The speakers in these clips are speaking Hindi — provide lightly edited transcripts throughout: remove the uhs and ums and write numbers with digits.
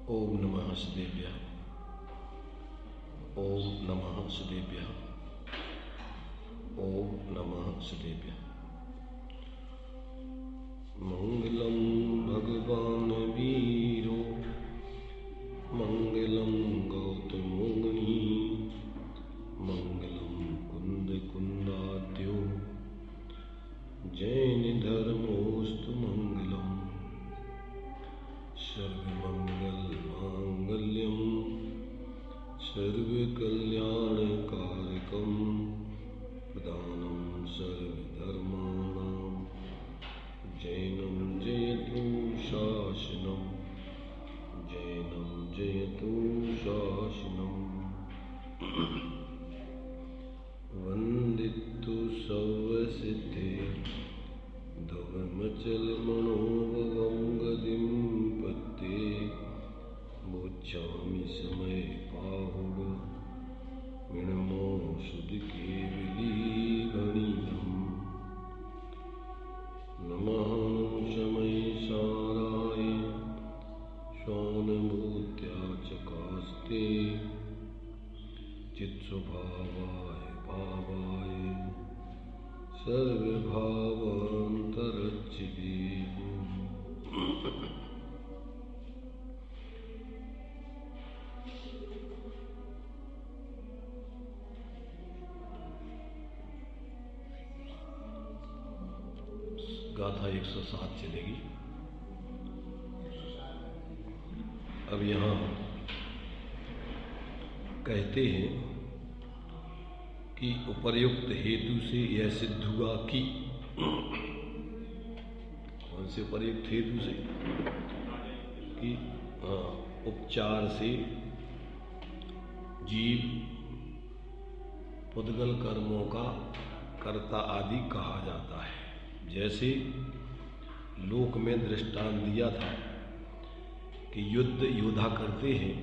ओम नमः सदेभ्यः। ओम नमः सदेभ्यः। ओम नमः सदेभ्यः। मंगलम भगवान वीरो मंगलम गौतमोगणी मंगलम कुंद कुंदाद्यो जैन धर्मोस्तु मंगलम सर्वमंगल मांगल्यम सर्वकल्याणकारकम प्रदानं सर्वधर्माणां जैनं जयतु शासनं जैनं जयतु शासनं वंदितु सर्वसिद्धे धवमचल मनोभवं गतिं पत्ते मोक्षामि समय पाहुड विणमो सुदकेवलीगणीयम् नमः शमै साराय स्वानुभूत्या चकास्ते चित्स्वभावाय भावाय सर्वभावान्तरच्चिते गाथा 107 चलेगी। अब यहाँ कहते हैं कि उपर्युक्त हेतु से यह सिद्ध हुआ कि कौन से उपर्युक्त हेतु से कि उपचार से जीव पुद्गल कर्मों का कर्ता आदि कहा जाता है। जैसे लोक में दृष्टांत दिया था कि युद्ध योद्धा करते हैं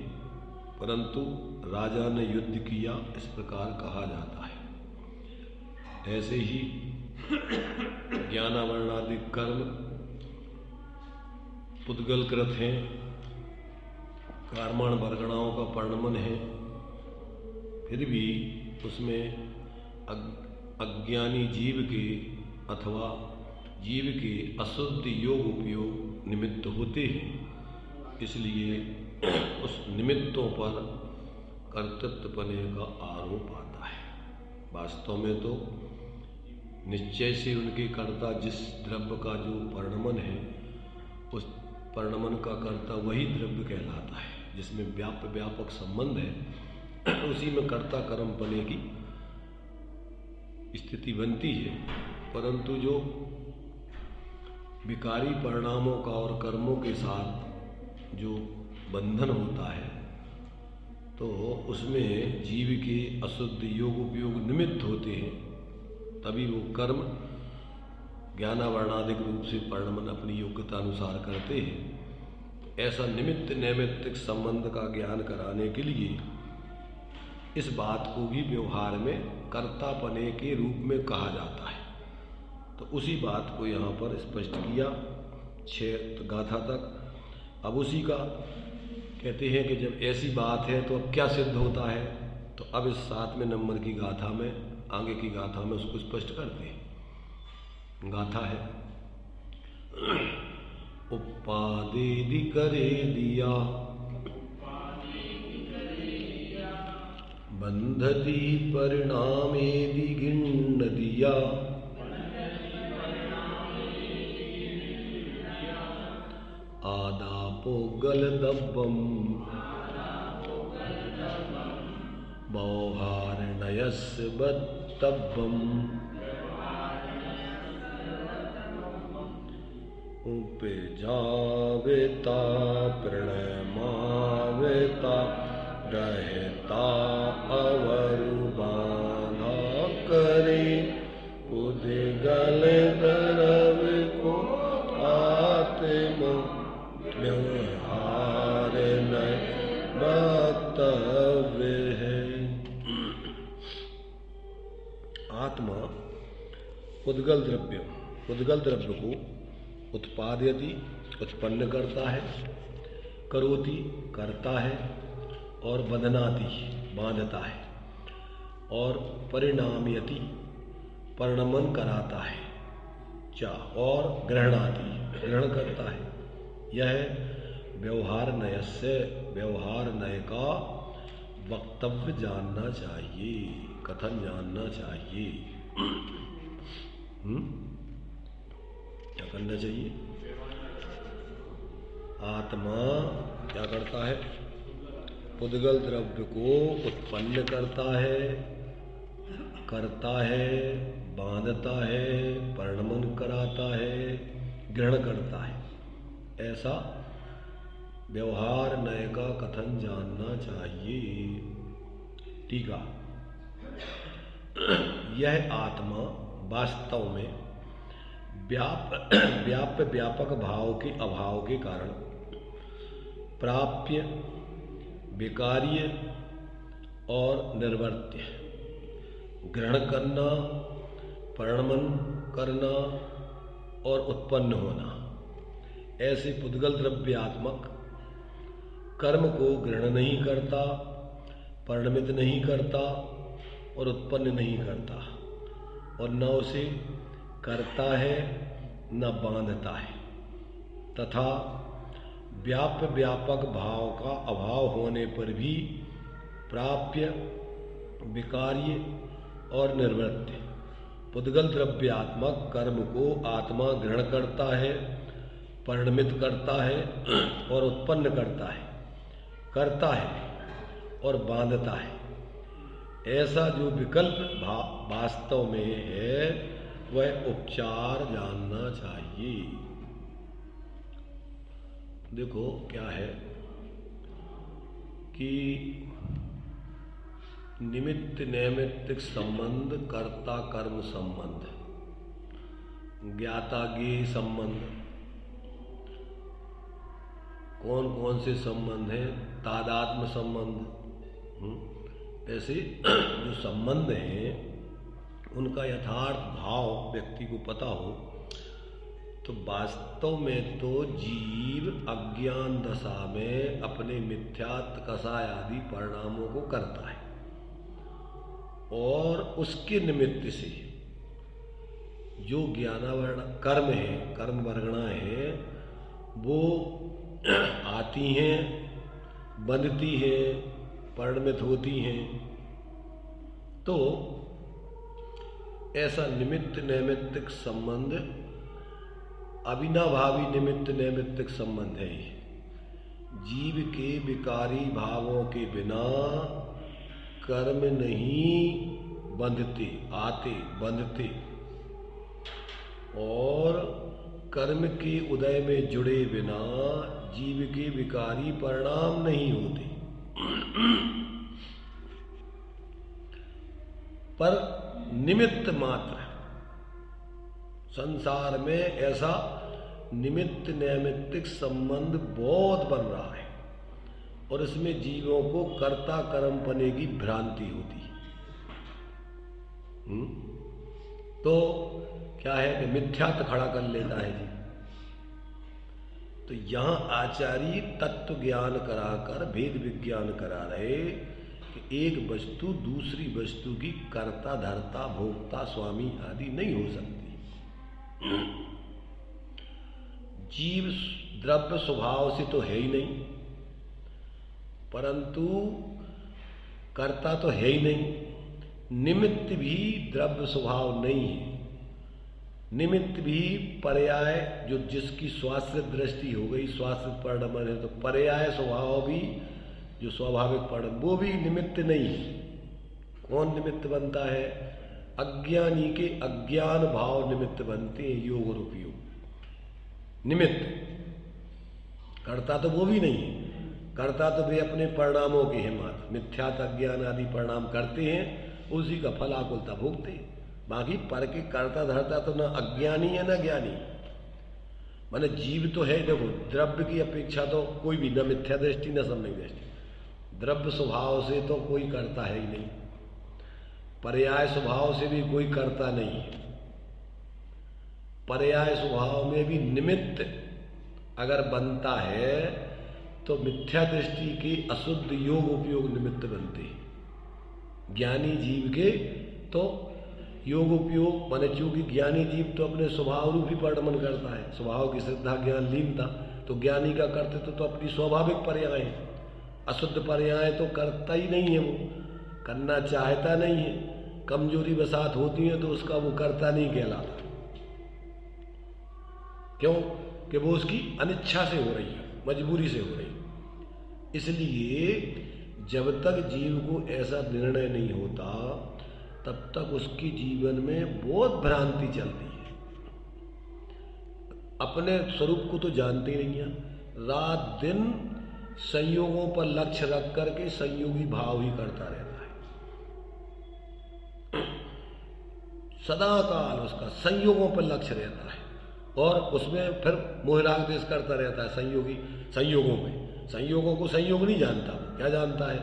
परंतु राजा ने युद्ध किया, इस प्रकार कहा जाता है। ऐसे ही ज्ञानावरणादि कर्म पुद्गलकृत हैं, कर्मण वर्गणाओं का परिणमन है, फिर भी उसमें अज्ञानी जीव के अथवा जीव के अशुद्ध योग उपयोग निमित्त होते हैं। इसलिए उस निमित्तों पर कर्तृत्वपने का आरोप आता है। वास्तव में तो निश्चय से उनके कर्ता जिस द्रव्य का जो परिणमन है, उस परिणमन का कर्ता वही द्रव्य कहलाता है। जिसमें व्यापक संबंध है उसी में कर्ता कर्म पने की स्थिति बनती है। परंतु जो विकारी परिणामों का और कर्मों के साथ जो बंधन होता है तो उसमें जीव के अशुद्ध योग उपयोग निमित्त होते हैं, तभी वो कर्म ज्ञानावरणादिक रूप से परिणमन अपनी योग्यता अनुसार करते हैं। ऐसा निमित्त नैमित्तिक संबंध का ज्ञान कराने के लिए इस बात को भी व्यवहार में कर्तापने के रूप में कहा जाता है। तो उसी बात को यहाँ पर स्पष्ट किया 6 गाथा तक। अब उसी का कहते हैं कि जब ऐसी बात है तो अब क्या सिद्ध होता है, तो अब इस 7वें नंबर की गाथा में, आगे की गाथा में उसको स्पष्ट करते हैं। गाथा है उपादेदि करे दिया बंधति परिणामेदि गिण्ड दिया आदापो गलदब्बम बौहारणयस्य बत्तब्बम उपजावेता प्रणमावेता रहता अवरुबाधा करे उद्गल दरव को आत्म व्यवहार न वक्तव्य है। आत्मा उद्गल द्रव्य को उत्पादयति उत्पन्न करता है, करोति करता है, और बंधनाति बांधता है, और परिणामयति परिणमन कराता है, और गृह्णाति ग्रहण करता है। यह व्यवहार नय का वक्तव्य जानना चाहिए, कथन जानना चाहिए। क्या करना चाहिए? आत्मा क्या करता है? पुद्गल द्रव्य को उत्पन्न करता है, बांधता है, परिणमन कराता है, ग्रहण करता है। ऐसा व्यवहार नय का कथन जानना चाहिए। टीका, यह आत्मा वास्तव में व्याप्य व्यापक भाव के अभाव के कारण प्राप्य, विकार्य और निर्वर्त्य, ग्रहण करना, परिणमन करना और उत्पन्न होना, ऐसे पुद्गल द्रव्यात्मक कर्म को ग्रहण नहीं करता, परिणमित नहीं करता और उत्पन्न नहीं करता, और न उसे करता है न बांधता है, तथा व्याप्य व्यापक भाव का अभाव होने पर भी प्राप्य, विकार्य और निर्वृत्य पुद्गल द्रव्यात्मक कर्म को आत्मा ग्रहण करता है, परिणमित करता है और उत्पन्न करता है और बांधता है। ऐसा जो विकल्प वास्तव में है वह उपचार जानना चाहिए। देखो क्या है कि निमित्त नैमित्तिक संबंध, कर्ता कर्म संबंध, ज्ञाता ज्ञेय संबंध, कौन कौन से संबंध हैं? तादात्म्य संबंध। ऐसे जो संबंध हैं उनका यथार्थ भाव व्यक्ति को पता हो तो वास्तव में तो जीव अज्ञान दशा में अपने मिथ्यात्व कषाय आदि परिणामों को करता है, और उसके निमित्त से जो ज्ञानावरण कर्म है, कर्म वर्गणा है, वो आती हैं, बंधती हैं, परिणमित होती हैं। तो ऐसा निमित्त नैमित्तिक संबंध अविनाभावी निमित्त नैमित्तिक संबंध है। जीव के विकारी भावों के बिना कर्म नहीं बंधते, बंधते, और कर्म के उदय में जुड़े बिना जीव के विकारी परिणाम नहीं होते। पर निमित्त मात्र संसार में ऐसा निमित्त नैमित्तिक संबंध बहुत बन रहा है, और इसमें जीवों को कर्ता कर्म पने की भ्रांति होती है। तो क्या है कि मिथ्यात्व खड़ा कर लेता है जी। तो यहाँ आचार्य तत्व ज्ञान कराकर भेद विज्ञान करा रहे कि एक वस्तु दूसरी वस्तु की कर्ता, धर्ता, भोक्ता, स्वामी आदि नहीं हो सकती। जीव द्रव्य स्वभाव से तो है ही नहीं, परंतु कर्ता तो है ही नहीं। निमित्त भी द्रव्य स्वभाव नहीं है। निमित्त भी पर्याय, जो जिसकी स्वाश्रित दृष्टि हो गई, स्वाश्रित परिणमन है, तो पर्याय स्वभाव भी जो स्वाभाविक परिणम, वो भी निमित्त नहीं है। कौन निमित्त बनता है? अज्ञानी के अज्ञान भाव निमित्त बनते हैं, योग रूपी योग निमित्त। कर्ता तो वो भी नहीं है। कर्ता तो वे अपने परिणामों के हैं मात्र, मिथ्यात अज्ञान आदि परिणाम करते हैं, उसी का फल आकुलता भोगते हैं। बाकी पर के कर्ता धरता तो न अज्ञानी है न ज्ञानी। माने जीव तो है, देखो द्रव्य की अपेक्षा तो कोई भी न मिथ्या दृष्टि न सम्यक दृष्टि, द्रव्य स्वभाव से तो कोई कर्ता है ही नहीं, पर्याय स्वभाव से भी कोई कर्ता नहीं है। पर्याय स्वभाव में भी निमित्त अगर बनता है तो मिथ्या दृष्टि के अशुद्ध योग उपयोग निमित्त बनते हैं। ज्ञानी जीव के तो योग उपयोग माने, चूंकि ज्ञानी जीव तो अपने स्वभाव रूप ही परमन करता है, स्वभाव की श्रद्धा ज्ञान लीनता, तो ज्ञानी का कर्तृत्व तो अपनी स्वाभाविक पर्याय है। अशुद्ध पर्याय तो करता ही नहीं है, वो करना चाहता नहीं है, कमजोरी बसात होती है तो उसका वो करता नहीं कहलाता। क्यों? कि वो उसकी अनिच्छा से हो रही है, मजबूरी से हो रही है। इसलिए जब तक जीव को ऐसा निर्णय नहीं होता तब तक उसकी जीवन में बहुत भ्रांति चलती है। अपने स्वरूप को तो जानते ही नहीं है, रात दिन संयोगों पर लक्ष्य रख करके संयोगी भाव ही करता रहता है। सदा काल उसका संयोगों पर लक्ष्य रहता है और उसमें फिर मोहराग देश करता रहता है संयोगी संयोगों में। संयोगों को संयोग नहीं जानता, क्या जानता है?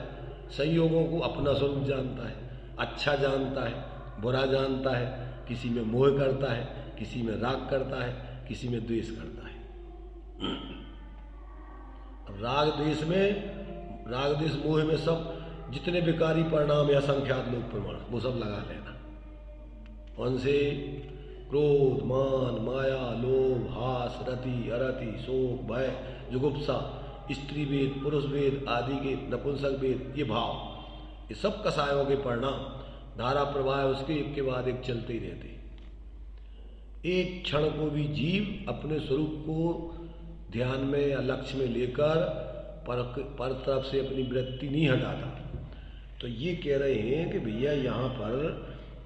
संयोगों को अपना स्वरूप जानता है, अच्छा जानता है, बुरा जानता है, किसी में मोह करता है, किसी में राग करता है, किसी में द्वेष करता है। राग द्वेष मोह में सब जितने विकारी परिणाम या संख्यात लोक प्रमाण वो सब लगा लेना। उनसे क्रोध, मान, माया, लोभ, हास, रति, अरति, शोक, भय, जुगुप्सा, स्त्री वेद, पुरुष वेद आदि के नपुंसक वेद, ये भाव, ये सब कसायों के परिणाम धारा प्रवाह उसके एक के बाद एक चलते ही रहते। एक क्षण को भी जीव अपने स्वरूप को ध्यान में या लक्ष्य में लेकर पर तरफ से अपनी वृत्ति नहीं हटाता। तो ये कह रहे हैं कि भैया यहाँ पर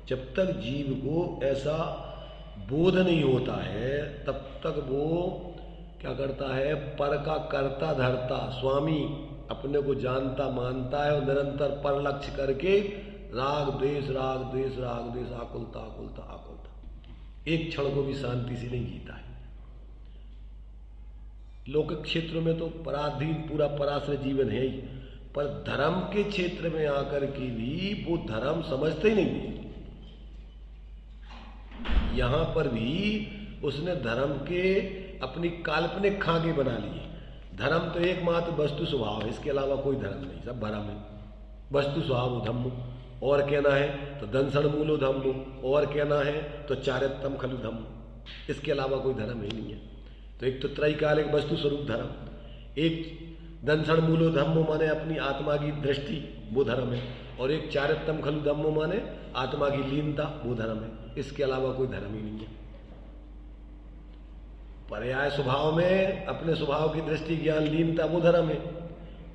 जब तक जीव को ऐसा बोध नहीं होता है तब तक वो क्या करता है? पर का कर्ता धरता स्वामी अपने को जानता मानता है और निरंतर पर लक्ष्य करके राग द्वेष आकुलता आकुलता आकुलता, एक क्षण को भी शांति से नहीं जीता है। लौकिक क्षेत्र में तो पराधीन पूरा पराश्रय जीवन है ही, पर धर्म के क्षेत्र में आकर के भी वो धर्म समझते ही नहीं है। यहां पर भी उसने धर्म के अपनी काल्पनिक खाके बना लिए। धर्म तो एकमात्र वस्तु स्वभाव है, इसके अलावा कोई धर्म नहीं, सब भरम है। वस्तु स्वभाव धम्मो, और कहना है तो दंसण मूलो धम्मो, और कहना है तो चारित्रम खलु धम्मो, इसके अलावा कोई धर्म ही नहीं है। तो एक तो त्रैकालिक वस्तु स्वरूप धर्म, एक दंसण मूलो धम्मो माने अपनी आत्मा की दृष्टि, वो धर्म है, और एक चारित्रम खलु धम्मो माने आत्मा की लीनता, वो धर्म है। इसके अलावा कोई धर्म ही नहीं है। पर्याय स्वभाव में अपने स्वभाव की दृष्टि ज्ञान लीनता, वो धर्म है,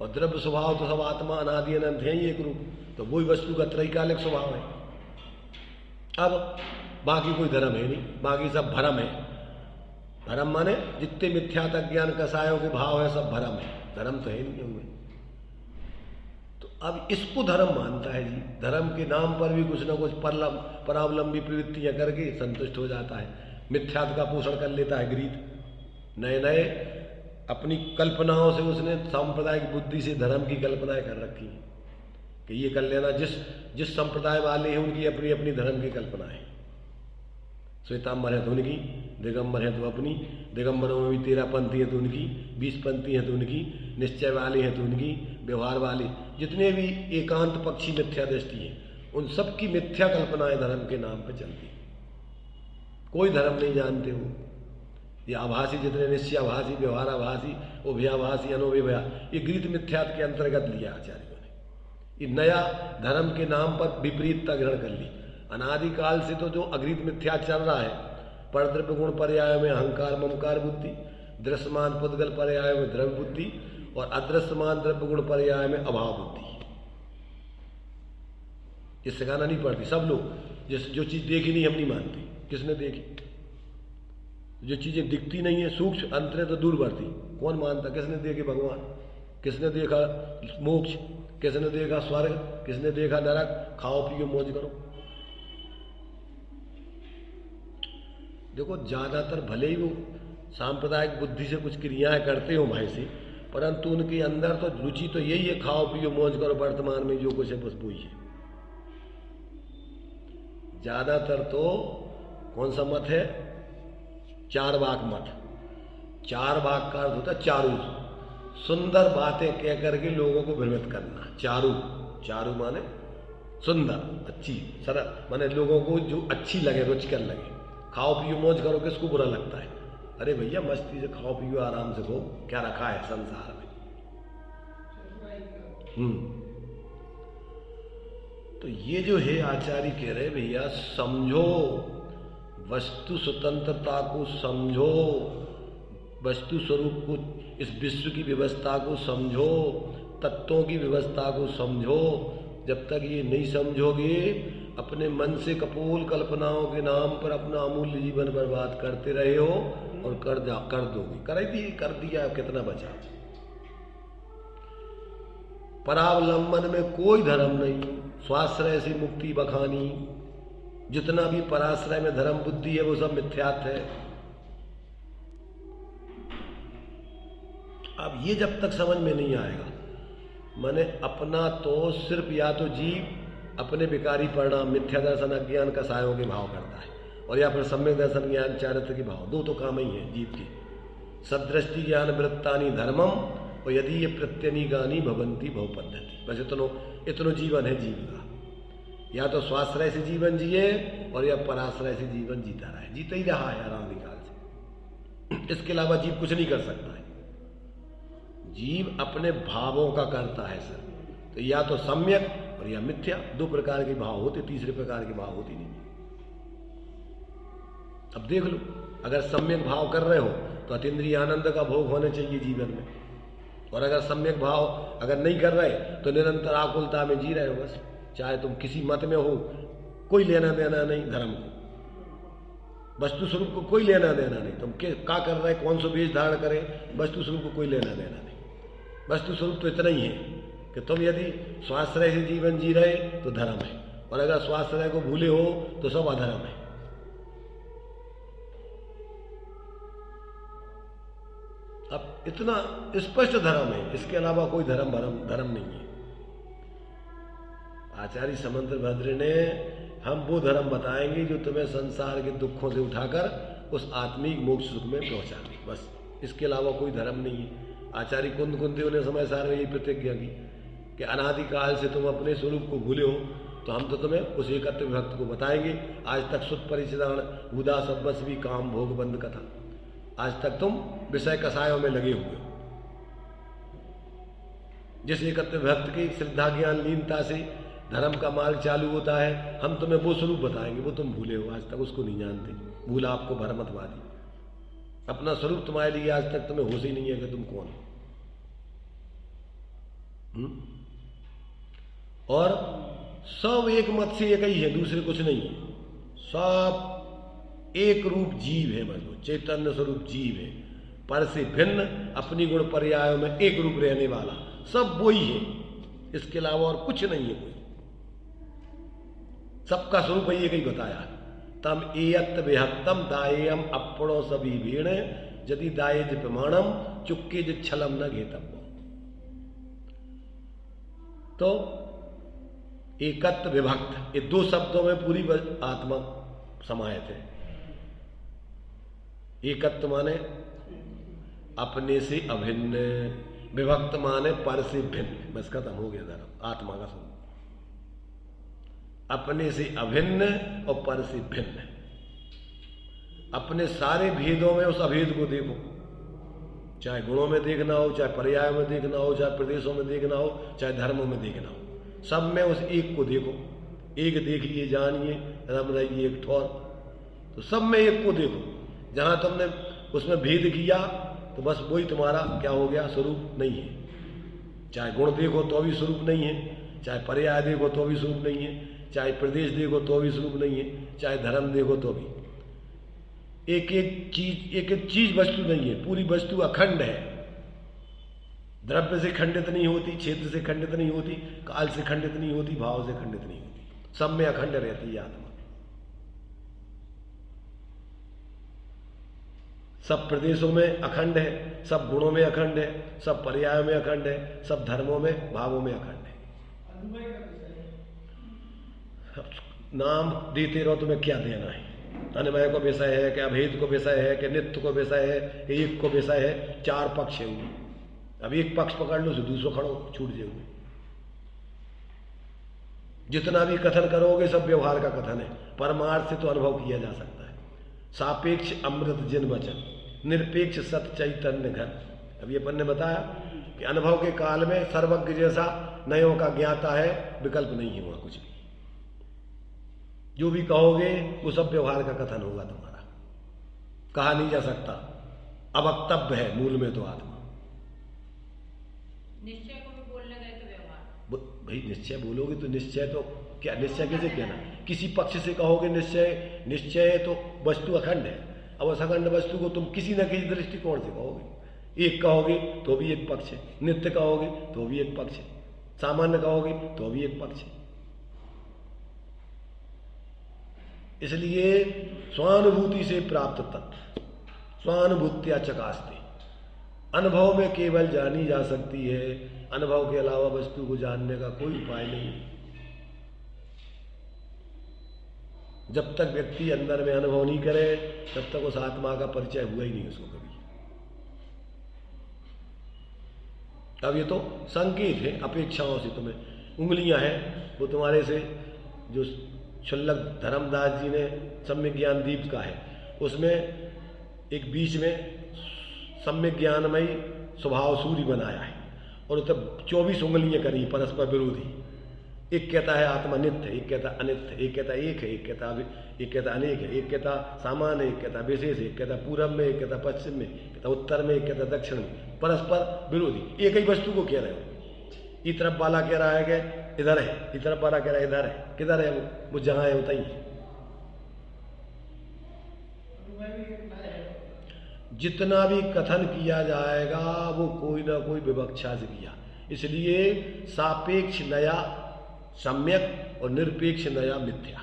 और द्रव्य स्वभाव तो सब आत्मा अनादि अनंत है ही एक रूप, तो वही वस्तु का त्रैकालिक स्वभाव है। अब बाकी कोई धर्म है नहीं, बाकी सब भरम है। भरम माने जितने मिथ्या तक ज्ञान कसायों के भाव है सब भरम है, धर्म तो है नहीं हुए। तो अब इसको धर्म मानता है जी, धर्म के नाम पर भी कुछ ना कुछ परावलंबी प्रवृत्तियां करके संतुष्ट हो जाता है, मिथ्यात्व का पोषण कर लेता है ग्रीड। नए नए अपनी कल्पनाओं से उसने सांप्रदायिक बुद्धि से धर्म की कल्पनाएं कर रखी हैं कि ये कर लेना, जिस संप्रदाय वाले हैं उनकी अपनी अपनी धर्म की कल्पना है। श्वेतांबर है तो उनकी, दिगंबर है तो अपनी, दिगंबरों में भी 13 पंथी हैं तो उनकी, 20 पंथी हैं तो उनकी, निश्चय वाले हैं तो उनकी, व्यवहार वाले, जितने भी एकांत पक्षी मिथ्या दृष्टि है उन सब की मिथ्या कल्पनाएं धर्म के नाम पर चलती। कोई धर्म नहीं जानते हो। ये आभासी जितने निश्चयाभासी, व्यवहाराभासी, उभयाभासी, अनोभया, ये गीत मिथ्यात्व के अंतर्गत लिया आचार्यों ने। ये नया धर्म के नाम पर विपरीतता ग्रहण कर ली। अनादिकाल से तो जो अगृहित मिथ्या चल रहा है, परद्रव्य गुण पर्याय में अहंकार ममकार बुद्धि, दृश्यमान पुद्गल पर्याय में द्रव्य बुद्धि, और अदृश्यमान द्रव्य गुण पर्याय में अभाव बुद्धि। ये सिखाना नहीं पड़ती, सब लोग जो चीज देखी नहीं हम नहीं मानते। किसने देखी? जो चीजें दिखती नहीं है सूक्ष्म अंतरे तो दूरवर्ती, कौन मानता? किसने देखे भगवान? किसने देखा मोक्ष? किसने देखा स्वर्ग? किसने देखा नरक? खाओ पियो मौज करो। देखो ज्यादातर भले ही वो सांप्रदायिक बुद्धि से कुछ क्रियाएं करते हो भाई से, परंतु उनके अंदर तो रुचि तो यही है, खाओ पियो मौज करो, वर्तमान में जो कुछ है बस वही है। ज्यादातर तो कौन सा मत है? चार वाक मत। चार वाक का अर्थ होता है चारों सुंदर बातें कह करके लोगों को भ्रमित करना। चारु, चारु माने सुंदर, अच्छी, सरल, माने लोगों को जो अच्छी लगे, रुचिकर लगे। खाओ पियो मौज करो, किसको बुरा लगता है? अरे भैया मस्ती से खाओ पियो, आराम से खो, क्या रखा है संसार में। तो ये जो है आचार्य कह रहे भैया समझो, वस्तु स्वतंत्रता को समझो, वस्तु स्वरूप को, इस विश्व की व्यवस्था को समझो, तत्वों की व्यवस्था को समझो। जब तक ये नहीं समझोगे, अपने मन से कपोल कल्पनाओं के नाम पर अपना अमूल्य जीवन बर्बाद करते रहे हो और कर दोगे। कर दिया, कितना बचा। परावलंबन में कोई धर्म नहीं, स्वाश्रय से मुक्ति बखानी। जितना भी पराश्रय में धर्म बुद्धि है वो सब मिथ्यात्व है। अब ये जब तक समझ में नहीं आएगा, माने अपना तो सिर्फ या तो जीव अपने विकारी परिणाम मिथ्या दर्शन अज्ञान कसायों के भाव करता है, और या फिर सम्यक दर्शन ज्ञान चारित्र के भाव। दो तो काम ही है जीव के। सदृष्टि ज्ञान वृत्तानि धर्मम, और यदि ये प्रत्यनीगानी भवंती भव पद्धति। बस इतनो जीवन है जीव का। या तो स्वाश्रय से जीवन जिए और या पराश्रय से जीवन जीता रहे, जीता ही रहा है अनादिकाल से। इसके अलावा जीव कुछ नहीं कर सकता है। जीव अपने भावों का करता है सर। तो या तो सम्यक और या मिथ्या, दो प्रकार के भाव होते, तीसरे प्रकार के भाव होते नहीं। अब देख लो, अगर सम्यक भाव कर रहे हो तो अतीन्द्रिय आनंद का भोग होना चाहिए जीवन में, और अगर सम्यक भाव अगर नहीं कर रहे तो निरंतर आकुलता में जी रहे हो बस। चाहे तुम किसी मत में हो, कोई लेना देना नहीं धर्म को, वस्तु स्वरूप को कोई लेना देना नहीं। तुम क्या कर रहे, कौन सा वेश धारण करें, वस्तु स्वरूप को कोई लेना देना नहीं। वस्तु स्वरूप तो इतना ही है कि तुम यदि स्वाश्रय से जीवन जी रहे तो धर्म है, और अगर स्वाश्रय को भूले हो तो सब अधर्म है। अब इतना स्पष्ट धर्म है, इसके अलावा कोई धर्म नहीं है। आचार्य समंत्र भद्र ने हम वो धर्म बताएंगे जो तुम्हें संसार के दुखों से उठाकर उस आत्मिक मोक्ष सुख में पहुंचा दे, बस। इसके अलावा कोई धर्म नहीं है। आचार्य कुंती ने समय सार में यही प्रतिज्ञा की कि अनादिकाल से तुम अपने स्वरूप को भूले हो, तो हम तो तुम्हें उस एकत्व भक्त को बताएंगे। आज तक सुत परिचिदान उदा सब्बस्वी काम भोग बंद कथा, आज तक तुम विषय कसायों में लगे हुए हो। जिस एकत्व भक्त की श्रद्धा ज्ञान लीनता से धर्म का मार्ग चालू होता है, हम तुम्हें वो स्वरूप बताएंगे, वो तुम भूले हो, आज तक उसको नहीं जानते। भूला आपको भरमतवादी। अपना स्वरूप तुम्हारे लिए आज तक तुम्हें होश ही नहीं है कि तुम कौन हो। और सब एक मत से एक ही है, दूसरे कुछ नहीं है। सब एक रूप जीव है, मतलब चैतन्य स्वरूप जीव है, पर से भिन्न अपनी गुण पर्यायों में एक रूप रहने वाला, सब वही है। इसके अलावा और कुछ नहीं है कोई। सबका स्वरूप एक ही बताया। तम एयत विहत्तम दायेयम अपणो सभी भीण, यदि दाये प्रमाणम चुक्के जिच्छलम न घेतव्य। तो एकत्व विभक्त, ये दो शब्दों में पूरी आत्मा समाहित है। एकत्व माने अपने से अभिन्न, विभक्त माने पर से भिन्न, बस खत्म हो गया धर्म, आत्मा का स्वरूप। अपने से अभिन्न और पर से भिन्न। अपने सारे भेदों में उस अभेद को देखो, चाहे गुणों में देखना हो, चाहे पर्यायों में देखना हो, चाहे प्रदेशों में देखना हो, चाहे धर्मों में देखना हो, सब में उस एक को देखो। एक देखिए जानिए रम रहिए एक ठौर। तो सब में एक को देखो। जहां तुमने उसमें भेद किया तो बस वही तुम्हारा क्या हो गया, स्वरूप नहीं है। चाहे गुण देखो तो भी स्वरूप नहीं है, चाहे पर्याय देखो तो भी स्वरूप नहीं है, चाहे प्रदेश देखो तो भी स्वरूप नहीं है, चाहे धर्म देखो तो भी। एक एक चीज वस्तु नहीं है, पूरी वस्तु अखंड है। द्रव्य से खंडित नहीं होती, क्षेत्र से खंडित नहीं होती, काल से खंडित नहीं होती, भाव से खंडित नहीं होती, सब में अखंड रहती है आत्मा। सब प्रदेशों में अखंड है, सब गुणों में अखंड है, सब पर्यायों में अखंड है, सब धर्मों में भावों में अखंड है। नाम देते रहो, तुम्हें क्या देना है। अन्वय को विषय है कि अभेद को विषय है कि नित्य को विषय है कि एक को विषय है, चार पक्ष है। अब एक पक्ष पकड़ लो तो दूसरा खड़ो छूट जाओगे। जितना भी कथन करोगे सब व्यवहार का कथन है, परमार्थ से तो अनुभव किया जा सकता है। सापेक्ष अमृत जिन वचन, निरपेक्ष सत चैतन्य घन। अभी अपन ने बताया कि अनुभव के काल में सर्वज्ञ जैसा नयों का ज्ञाता है, विकल्प नहीं हुआ कुछ भी। जो भी कहोगे वो सब व्यवहार का कथन होगा तुम्हारा, कहा नहीं जा सकता, अवक्तव्य है मूल में तो आत्मा। निश्चय को भी बोलने गए तो व्यवहार, भाई निश्चय बोलोगे तो निश्चय तो क्या, निश्चय कैसे कहना, किसी पक्ष से कहोगे निश्चय, निश्चय तो वस्तु अखंड है। अब उस अखंड वस्तु को तुम किसी न किसी दृष्टिकोण से कहोगे। एक कहोगे तो भी एक पक्ष है, नित्य कहोगे तो भी एक पक्ष है, सामान्य कहोगे तो भी एक पक्ष है। इसलिए स्वानुभूति से प्राप्त तत्व स्वानुभूत्या चकास्ते, अनुभव में केवल जानी जा सकती है। अनुभव के अलावा वस्तु को जानने का कोई उपाय नहीं। जब तक व्यक्ति अंदर में अनुभव नहीं करे तब तक उस आत्मा का परिचय हुआ ही नहीं उसको कभी। अब ये तो संकेत है अपेक्षाओं से, तुम्हें उंगलियां हैं वो तुम्हारे से, जो शुल्लक धर्मदास जी ने सम्यक ज्ञान दीप का है उसमें एक बीच में सम्यक ज्ञानमयी स्वभाव सूर्य बनाया है और तब 24 उंगलियां करी परस्पर विरोधी। एक कहता है आत्मा नित्य, एक कहता अनित्य, एक कहता एक है, एक कहता अनेक है, एक कहता सामान्य, एक कहता विशेष, एक कहता पूरब में, एक कहता पश्चिम में, एक कहता उत्तर में, एक कहता दक्षिण में, परस्पर विरोधी। एक ही वस्तु को कह रहे हो। इस तरफ वाला कह रहा है कि इधर है, इस तरफ वाला कह रहा है इधर है। किधर है वो जहां है उतना ही है। जितना भी कथन किया जाएगा वो कोई ना कोई विवक्षा से किया। इसलिए सापेक्ष नया सम्यक और निरपेक्ष नया मिथ्या।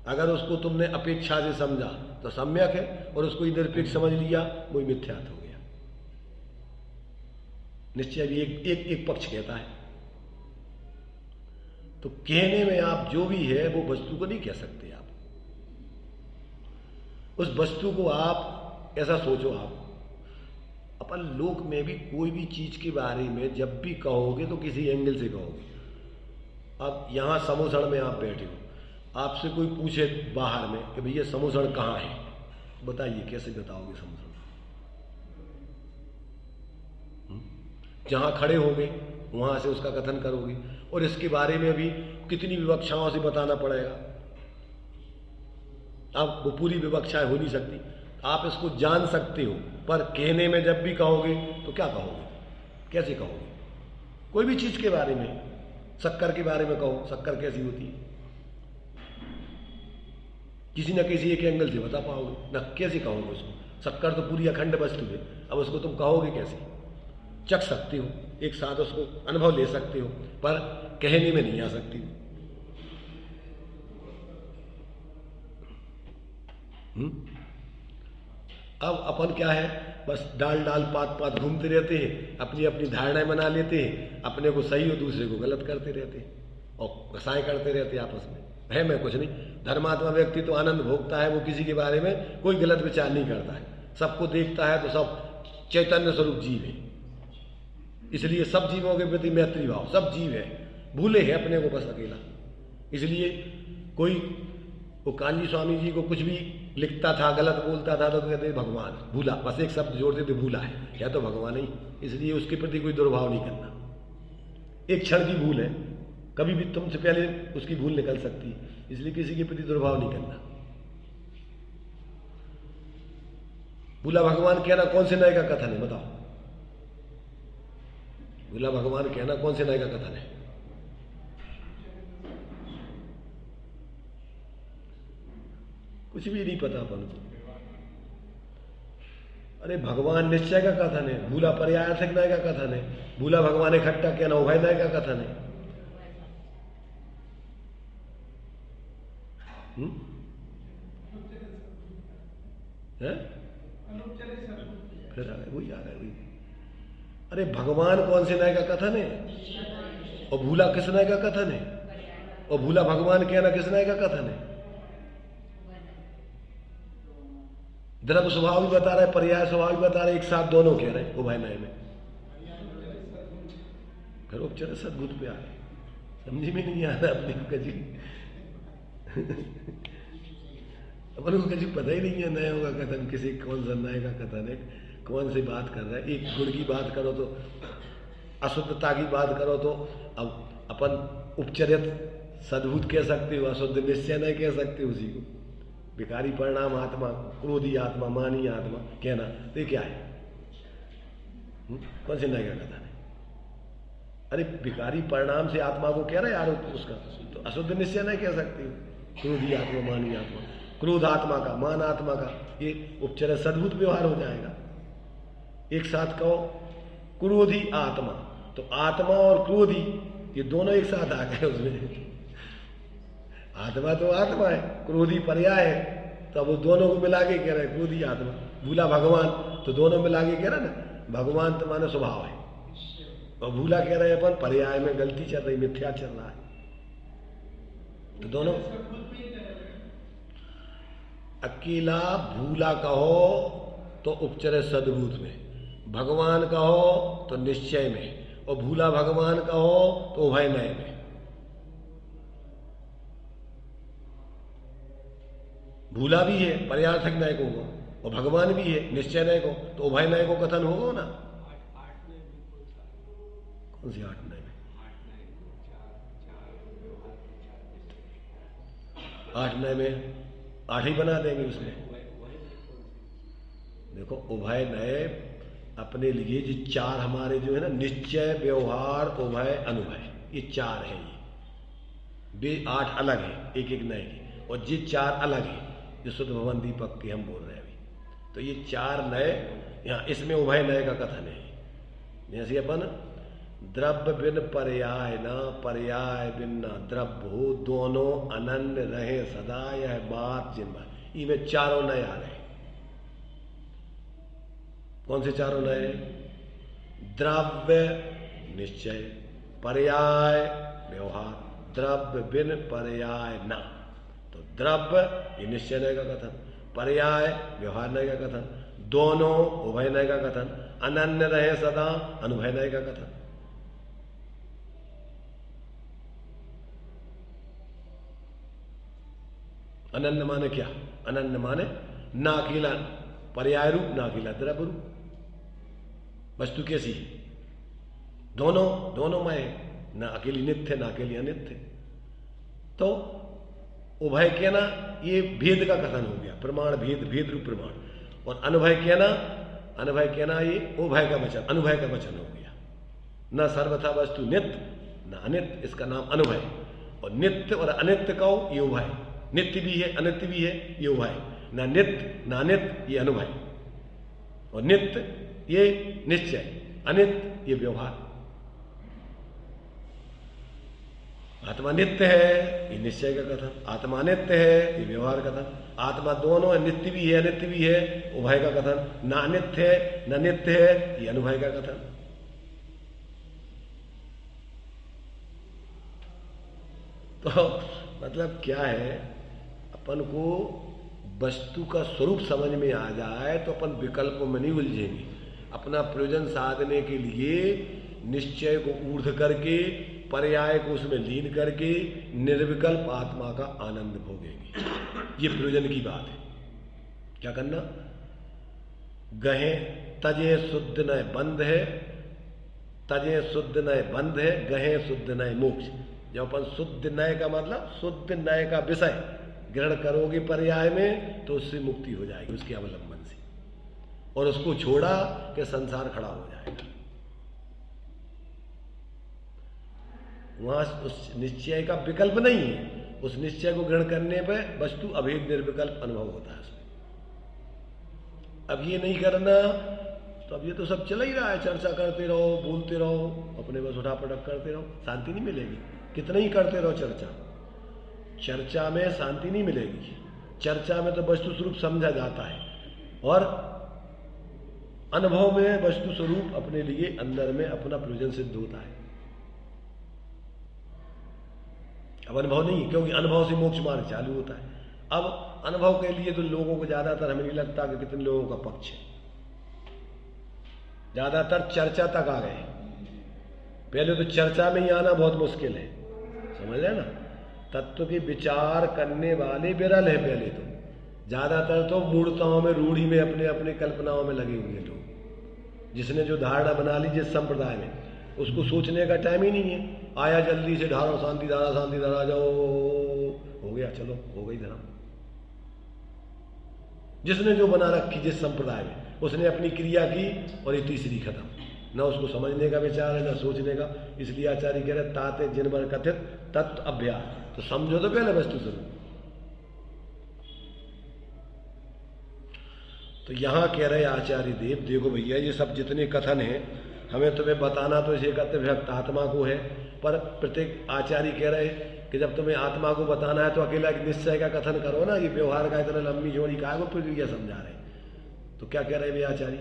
अगर उसको तुमने अपेक्षा से समझा तो सम्यक है और उसको ही निरपेक्ष समझ लिया वो मिथ्यात हो गया। निश्चय भी एक पक्ष कहता है। तो कहने में आप जो भी है वो वस्तु को नहीं कह सकते। आप उस वस्तु को आप ऐसा सोचो, आप अपन लोक में भी कोई भी चीज के बारे में जब भी कहोगे तो किसी एंगल से कहोगे। अब यहां समोसण में आप बैठे हो, आपसे कोई पूछे बाहर में कि भैया समोसण कहाँ है, बताइए कैसे बताओगे समोसण? जहां खड़े होगे वहां से उसका कथन करोगे और इसके बारे में भी कितनी विवक्षाओं से बताना पड़ेगा। अब वो पूरी विवक्षाएं हो नहीं सकती। आप इसको जान सकते हो पर कहने में जब भी कहोगे तो क्या कहोगे, कैसे कहोगे? कोई भी चीज के बारे में, शक्कर के बारे में कहो, शक्कर कैसी होती है, किसी न किसी एक एंगल से बता पाओगे ना। कैसे कहोगे उसको? शक्कर तो पूरी अखंड वस्तु है, अब उसको तुम कहोगे कैसे? चख सकते हो, एक साथ उसको अनुभव ले सकते हो पर कहने में नहीं आ सकती। अब अपन क्या है, बस डाल डाल पात पात घूमते रहते हैं, अपनी अपनी धारणाएं बना लेते हैं, अपने को सही और दूसरे को गलत करते रहते हैं और घसाएं करते रहते हैं आपस में। है मैं कुछ नहीं। धर्मात्मा व्यक्ति तो आनंद भोगता है, वो किसी के बारे में कोई गलत विचार नहीं करता है, सबको देखता है तो सब चैतन्य स्वरूप जीव है। इसलिए सब जीवों के प्रति मैत्री भाव, सब जीव है, भूले है अपने को बस अकेला। इसलिए कोई वो कांजी स्वामी जी को कुछ भी लिखता था, गलत बोलता था तो कहते भगवान, भूला, बस एक शब्द जोड़ते थे भूला है, या तो भगवान ही। इसलिए उसके प्रति कोई दुर्भाव नहीं करना। एक क्षण की भूल है, कभी भी तुमसे पहले उसकी भूल निकल सकती है, इसलिए किसी के प्रति दुर्भाव नहीं करना। भूला भगवान कहना कौन से न्याय का कथन है बताओ? भूला भगवान कहना कौन से न्याय का कथन है? कुछ भी नहीं पता अपन को। अरे भगवान निश्चय का कथन है, भूला पर्यायार्थक न्याय का कथन है, भूला भगवान इकट्ठा कहना उभय न्याय का कथन है। फिर वही आ गया वही। अरे भगवान कौन से न्याय का कथन है और भूला किस न्याय का कथन है? और भूला भगवान कहना किस न्याय का कथन है? द्रव्य स्वभाव भी बता रहे, पर्याय स्वभाव भी बता रहे, एक साथ दोनों कह रहे उभय न्याय में। फिर उपचर सद्भुत पे आ गए। समझी में नहीं आ रहा अपने को कजी अपन को कभी पता ही नहीं है नयों का कथन, किसी कौन सा नए का कथन है, कौन सी बात कर रहा है। एक गुण की बात करो तो अशुद्धता की बात करो तो अब अपन उपचरित सद्भुत कह सकते हो, अशुद्ध निश्चय नहीं कह सकते उसी को। विकारी परिणाम आत्मा, क्रोधी आत्मा, मानी आत्मा कहना तो ये क्या है? कौन से नए का कथन है? अरे विकारी परिणाम से आत्मा को कह रहा है यार उसका, तो अशुद्ध निश्चय नहीं कह सकते हो। क्रोधी आत्मा, मानी आत्मा, क्रोध आत्मा का, मान आत्मा का, ये उपचर सद्भुत व्यवहार हो जाएगा। एक साथ कहो क्रोधी आत्मा, तो आत्मा और क्रोधी ये दोनों एक साथ आ गए उसमें। आत्मा तो आत्मा है, क्रोधी पर्याय है, तो अब वो दोनों को मिला के कह रहे हैं क्रोधी आत्मा। भूला भगवान, तो दोनों मिला के कह रहे ना, भगवान तो माने स्वभाव है, और भूला कह रहे हैं अपन पर्याय में गलती चल रही, मिथ्या चल रहा है। तो दोनों अकेला भूला कहो तो उपचर सद्भूत में, भगवान कहो तो निश्चय में, और भूला भगवान कहो तो उभय नय में। भूला भी है पर्यार्थक नय को, और भगवान भी है निश्चय नय को, तो उभय नय को कथन होगा ना। कौन सी 8 नय में? 8 नय में 8 ही बना देंगे उसमें। देखो उभय नय अपने लिए जो 4 हमारे जो है ना, निश्चय, व्यवहार, उभय, अनुभय, ये 4 है। ये 8 अलग है एक एक नय के, और ये 4 अलग है जो शुद्ध भवन दीपक की हम बोल रहे हैं अभी। तो ये 4 नय यहाँ इसमें उभय नय का कथन है। जैसे अपन द्रव्य बिन पर्याय न, पर्याय बिन न द्रव्य हो, दोनों अनन्य रहे सदा, यह बात जिनवा। इनमें 4 नय आ गए। कौन से 4 नय? द्रव्य निश्चय, पर्याय व्यवहार, द्रव्य बिन पर्याय न। तो द्रव्य ये निश्चय नय का कथन, पर्याय व्यवहार नय का कथन, दोनों उभय नय का कथन, अनन्य रहे सदा अनुभय नय का कथन। अनन्य माने क्या? अनन्य माने ना अकेला पर्याय रूप, ना अकेला द्रव्य रूप। वस्तु कैसी है? दोनों मय, ना अकेली नित्य ना अकेली अनित्य। तो उभय कहना ये भेद का कथन हो गया, प्रमाण भेद, भेद रूप प्रमाण। और अनुभय कहना ये उभय का वचन, अनुभय का वचन हो गया। न सर्वथा वस्तु नित्य न अनित्य, इसका नाम अनुभय। और नित्य और अनित्य कहो ये उभय, नित्य भी है अनित्य भी है ये उभय, न नित्य न अनित्य ये अनुभय। और नित्य ये निश्चय, अनित्य ये व्यवहार। आत्मा नित्य है ये निश्चय का कथन, आत्मा नित्य है ये व्यवहार कथन। आत्मा दोनों है, नित्य भी है अनित्य भी है, उभय का कथन। ना नित्य है न नित्य है ये अनुभय का कथन। तो मतलब क्या है, अपन को वस्तु का स्वरूप समझ में आ जाए तो अपन विकल्पों में नहीं उलझेंगे। अपना प्रयोजन साधने के लिए निश्चय को ऊर्ध्व करके, पर्याय को उसमें लीन करके निर्विकल्प आत्मा का आनंद भोगेंगे। ये प्रयोजन की बात है। क्या करना? गहे तजे शुद्ध नय बंध है, तजे शुद्ध नय बंध है, गहे शुद्ध नय मोक्ष। जब अपन शुद्ध नय का मतलब शुद्ध नय का विषय ग्रहण करोगे पर्याय में, तो उससे मुक्ति हो जाएगी उसके अवलंबन से, और उसको छोड़ा कि संसार खड़ा हो जाएगा। वहां उस निश्चय का विकल्प नहीं है, उस निश्चय को ग्रहण करने पर वस्तु अभेद निर्विकल्प अनुभव होता है उसमें। अब ये नहीं करना तो अब ये तो सब चला ही रहा है, चर्चा करते रहो, बोलते रहो, अपने बस उठा पटक करते रहो, शांति नहीं मिलेगी। कितना ही करते रहो चर्चा में शांति नहीं मिलेगी। चर्चा में तो वस्तु स्वरूप समझा जाता है, और अनुभव में वस्तु स्वरूप अपने लिए अंदर में अपना प्रयोजन सिद्ध होता है। अब अनुभव नहीं, क्योंकि अनुभव से मोक्ष मार्ग चालू होता है। अब अनुभव के लिए तो लोगों को ज्यादातर हमें नहीं लगता कि कितने लोगों का पक्ष है, ज्यादातर चर्चा तक आ गए। पहले तो चर्चा में ही आना बहुत मुश्किल है, समझ रहे ना। तत्व के विचार करने वाले विरल है पहले तो, ज्यादातर तो मूर्ताओं में, रूढ़ी में, अपने अपने कल्पनाओं में लगे हुए लोग। जिसने जो धारणा बना ली जिस संप्रदाय में, उसको सोचने का टाइम ही नहीं है। आया जल्दी से ढारो शांति धारा जाओ, हो गया, चलो हो गई धर्म। जिसने जो बना रखी जिस संप्रदाय में, उसने अपनी क्रिया की और ये तीसरी खत्म। न उसको समझने का विचार है, न सोचने का। इसलिए आचार्य कह रहे ताते जिनवर कथित तत्व अभ्यास। तो समझो तो पहले वस्तु स्वरूप। तो यहां कह रहे आचार्य देव, देखो भैया ये सब जितने कथन हैं, हमें तुम्हें बताना तो इसे कहते व्यक्त आत्मा को है, पर प्रत्येक आचार्य कह रहे कि जब तुम्हें आत्मा को बताना है तो अकेला एक निश्चय का कथन करो ना। ये व्यवहार का इतना लंबी जोड़ी का को प्रक्रिया समझा रहे। तो क्या कह रहे वे आचार्य?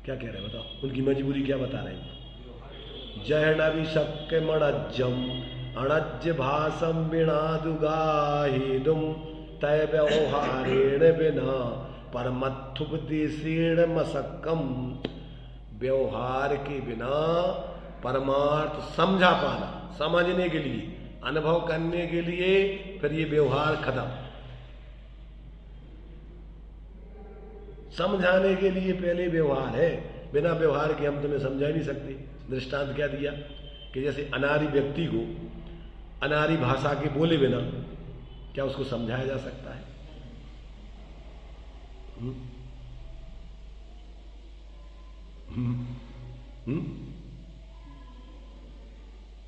क्या कह रहे बताओ, उनकी मजबूरी क्या बता रहे हैं? जहनवि शक्य मणज्जम अणज्य भाषम बिणादुगाहिदुम तय व्यवहारेण बिना परमत्थुपदेशेण मसक्कम। व्यवहार के बिना परमार्थ समझा पाना, समझने के लिए, अनुभव करने के लिए, फिर ये व्यवहार खत्म। समझाने के लिए पहले व्यवहार है, बिना व्यवहार के हम तुम्हें समझा नहीं सकते। दृष्टांत क्या दिया कि जैसे अनारी व्यक्ति को अनारी भाषा के बोले बिना क्या उसको समझाया जा सकता है?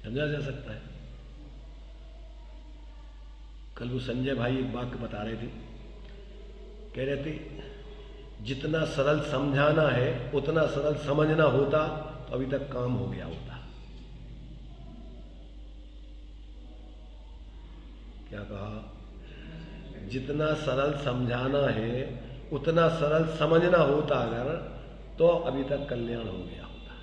समझा जा सकता है? कल वो संजय भाई एक वाक्य बता रहे थे, कह रहे थे जितना सरल समझाना है उतना सरल समझना होता तो अभी तक काम हो गया होता। क्या कहा? जितना सरल समझाना है उतना सरल समझना होता अगर, तो अभी तक कल्याण हो गया होता।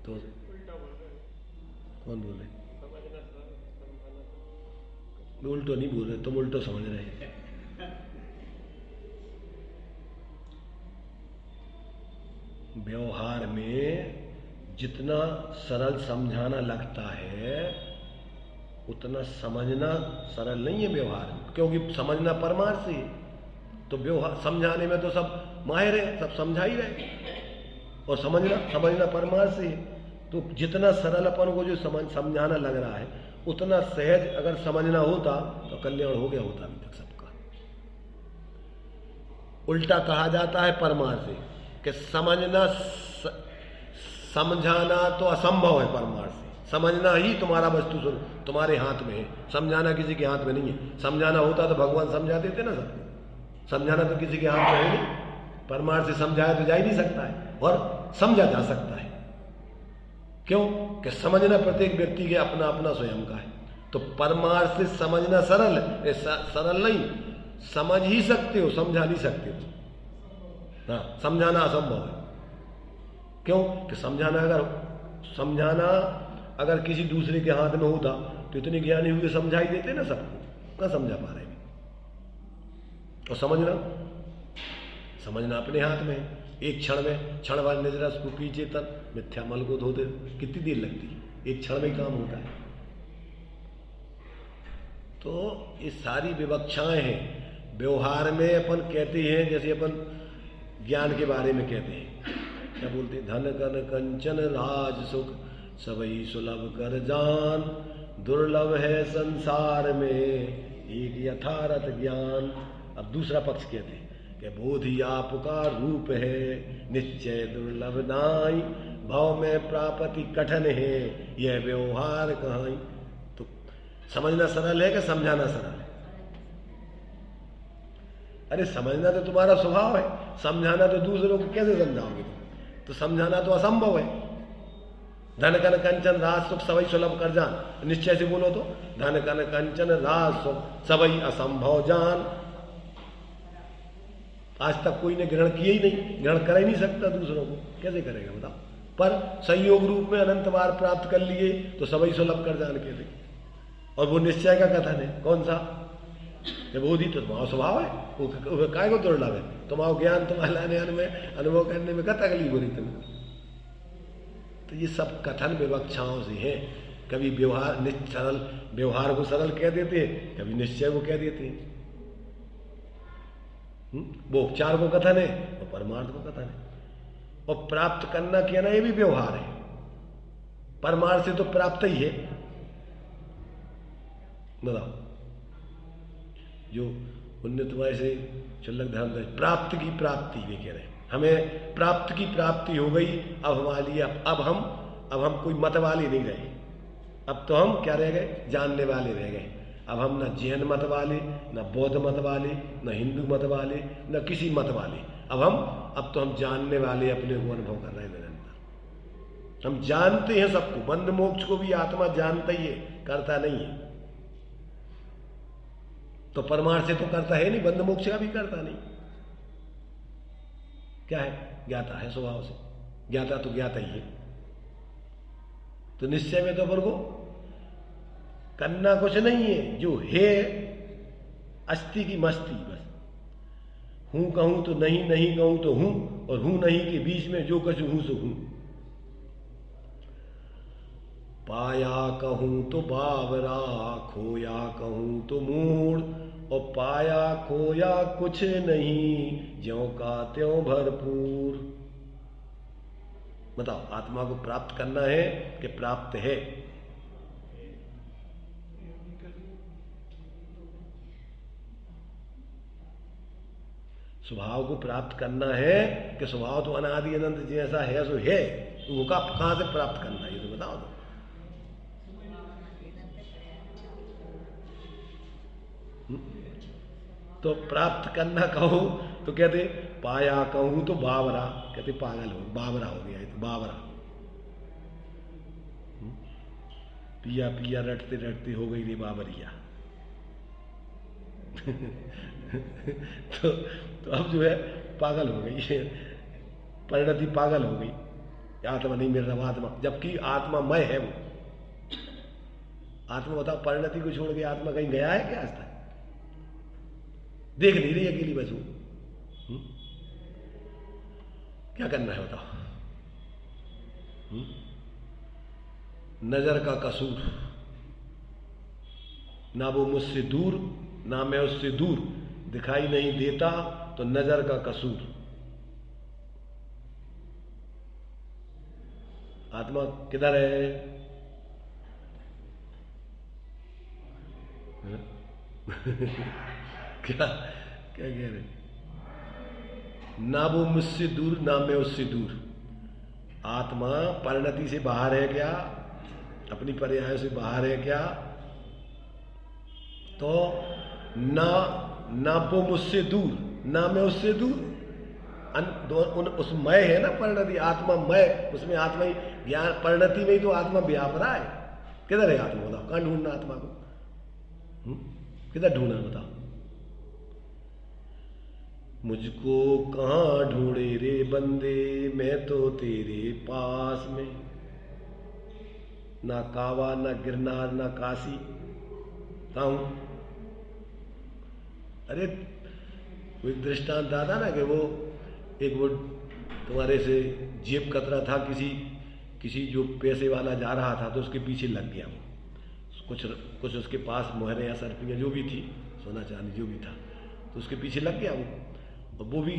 तो कौन बोल रहे? उल्टो नहीं बोल रहे, तुम उल्टो समझ रहे हैं। व्यवहार में जितना सरल समझाना लगता है उतना समझना सरल नहीं है व्यवहार में, क्योंकि समझना परमार्थ से है। तो व्यवहार समझाने में तो सब माहिर है, सब समझा ही रहे, और समझना परमार्थ से है। तो जितना सरल अपन को जो समझाना लग रहा है उतना सहज अगर समझना होता तो कल्याण हो गया होता अभी तक सबका। उल्टा कहा जाता है परमार्थ से कि समझाना तो असंभव है परमार्थ से। समझना ही तुम्हारा वस्तु तुम्हारे हाथ में है, समझाना किसी के हाथ में नहीं है। समझाना होता तो भगवान समझा देते ना सबको। समझाना तो किसी के हाथ में है नहीं, परमार्थ से समझाया तो जा ही नहीं सकता है, और समझा जा सकता है। क्यों? कि समझना प्रत्येक व्यक्ति के अपना अपना स्वयं का है। तो परमार्थ से समझना सरल है, सरल नहीं, समझ ही सकते हो, समझा नहीं सकते हो। हाँ, समझाना असंभव है। क्यों? कि समझाना अगर किसी दूसरे के हाथ में होता तो इतने ज्ञानी हुए समझा ही देते ना सबको, ना समझा पा रहे। और समझना अपने हाथ में है। एक क्षण में, क्षण भर निजरस को पीछे तक मिथ्या मल को धोते कितनी देर लगती है? एक क्षण में काम होता है। तो ये सारी विवक्षाएं हैं व्यवहार में। अपन कहते हैं, जैसे अपन ज्ञान के बारे में कहते हैं, क्या बोलते हैं? धन कन कंचन राज सुख सबई सुलभ कर जान, दुर्लभ है संसार में एक यथार्थ ज्ञान। अब दूसरा पक्ष कहते हैं कि बोधि आपका रूप है निश्चय दुर्लभ नाई, भाव में प्राप्ति कठिन है यह व्यवहार कहाई। तो समझना सरल है कि समझाना सरल है? अरे समझना तो तुम्हारा स्वभाव है, समझाना तो दूसरों को कैसे समझाओगे? तो समझाना तो असंभव है। धन कन कंचन राज सुख सबई सुलभ कर जान, निश्चय से बोलो तो धन कन कंचन राज सुख सबई असंभव जान। आज तक कोई ने ग्रहण किया ही नहीं, ग्रहण कर ही नहीं सकता दूसरों को, कैसे करेगा बताओ? पर संयोग रूप में अनंत बार प्राप्त कर लिए तो सबई सुलभ कर जान के और वो निश्चय का कथन है कौन सा? ये बोधि तो तुम्हारा स्वभाव है, वो काय को तोड़ लावे, तुम्हारा ज्ञान तुम्हारे लाने में अनुभव करने में क्या तकलीफ हो रही तुम्हें? तो ये सब कथन विवक्षाओं से है। कभी व्यवहार सरल, व्यवहार को सरल कह देते हैं, कभी निश्चय को कह देते हैं। वो उपचार को कथन है और परमार्थ को कथन है। और प्राप्त करना क्या ना, ये भी व्यवहार है। परमार्थ से तो प्राप्त ही है। बताओ, जो उन्नत वय से चलक धर्म प्राप्त की प्राप्ति वे कह रहे हैं, हमें प्राप्त की प्राप्ति हो गई। अब हमारे लिए अब हम कोई मत वाले नहीं रहे। अब तो हम क्या रह गए? जानने वाले रह गए। अब हम न जैन मत वाले, न बौद्ध मत वाले, न हिंदू मत वाले, न किसी मत वाले। अब तो हम जानने वाले अपने को अनुभव कर रहे हैं निरंतर। हम जानते हैं सबको। बंध मोक्ष को भी आत्मा जानता ही है, करता नहीं है। तो परमार्थ से तो करता है नहीं, बंध मोक्ष का भी करता नहीं। क्या है? ज्ञाता है स्वभाव से। ज्ञाता तो ज्ञाता ही है। तो निश्चय में तो अपन को करना कुछ नहीं है। जो है अस्थि की मस्ती बस। हूं कहूं तो नहीं, नहीं कहूं तो हूं, और हूं नहीं के बीच में जो कुछ हूं सो हूं। पाया कहूं तो बावरा, खोया कहूं तो मूढ़, और पाया खोया कुछ नहीं, ज्यों का त्यों भरपूर। बताओ, आत्मा को प्राप्त करना है कि प्राप्त है? स्वभाव को प्राप्त करना है कि स्वभाव तो अनादि अनंत जैसा है सो है, वो कहां से प्राप्त करना है ये तो बताओ। तो प्राप्त करना कहो तो कहते पाया कहूं तो बावरा, कहते पागल हो, बावरा हो गया, तो बावरा। पिया पिया रटते रटते हो गई रे बावरिया। तो अब जो है पागल हो गई है, परिणति पागल हो गई। आत्मा नहीं मिल रहा आत्मा, जबकि आत्मा मय है वो। आत्मा बताओ, परिणति को छोड़ के आत्मा कहीं गया है क्या आज तक? देख नहीं रही अकेली बस वो। क्या करना है बताओ? नजर का कसूर, ना वो मुझसे दूर ना मैं उससे दूर, दिखाई नहीं देता तो नजर का कसूर। आत्मा किधर है? क्या क्या कह रहे? ना वो मुझसे दूर ना मैं उससे दूर। आत्मा परिणति से बाहर है क्या? अपनी पर्याय से बाहर है क्या? तो ना वो मुझसे दूर ना मैं उससे दूर। उस मय है ना परिणति, आत्मा मय, उसमें आत्मा ही ज्ञान, परिणति में ही तो आत्मा व्याप रहा है। किधर है आत्मा बताओ? कहां ढूंढना आत्मा को? किधर ढूंढना बताओ? मुझको कहां ढूंढे रे बंदे, मैं तो तेरे पास में। ना कावा ना गिरनार ना काशी, कहां हूं? अरे कोई दृष्टांत आता ना कि वो तुम्हारे से जेब कतरा था, किसी जो पैसे वाला जा रहा था तो उसके पीछे लग गया वो। कुछ उसके पास मोहरे या सरपियाँ जो भी थी, सोना चांदी जो भी था, तो उसके पीछे लग गया वो। और वो भी